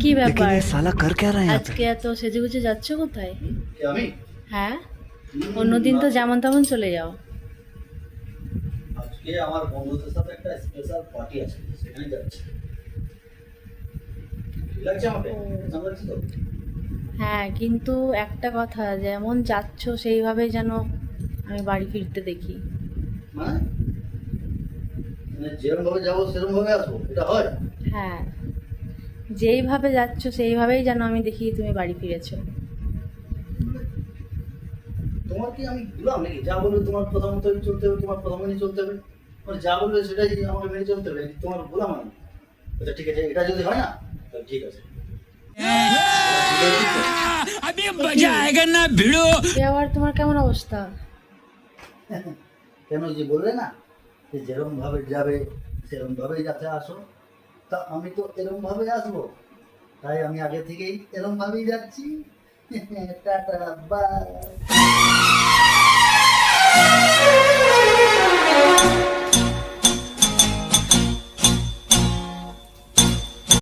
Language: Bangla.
কি लेकिन ব্যাপার? ये साला कर क्या रहा है यहाँ पे? আজকে এত সেজেগুজে যাচ্ছ কোথায়? আমি হ্যাঁ, অন্যদিন তো যেমন তেমন চলে যাও। আজকে আমার বন্ধুদের সাথে একটা স্পেশাল পার্টি আছে, সেখানে যাচ্ছি। ঠিক লাগছে আমাকে? কেমন লাগছে তো? হ্যাঁ, কিন্তু একটা কথা, যেমন যাচ্ছ সেইভাবেই যেন আমি বাড়ি ফিরতে দেখি। মানে মানে যেরকম ভাবে যাবো সেরকম ভাবে আসবো, এটা হয়? হ্যাঁ, যেইভাবে যাচ্ছ সেইভাবেই যেন আমি দেখি তুমি বাড়ি ফিরেছো। তোমার কি আমি গুলাম নাকি? যা বলবে তোমার কথা মতো চলতে হবে, তোমার কথা মেনে চলতে হবে, মানে যা বলবে সেটাই আমাকে মেনে চলতে হবে, তোমার গুলাম আমি? আচ্ছা ঠিক আছে, এটা যদি হয় না তাহলে ঠিক আছে। अभी मजा आएगा ना भिड़ो। এ আবার তোমার কেমন অবস্থা? কেন যে বললে না যে যেরকম ভাবে যাবে সেরকম ভাবেই যাতে আসো, তা আমি তো এরকম ভাবে আসবো, তাই আমি আগে থেকেই এরকম ভাবেই যাচ্ছি। Tata bye.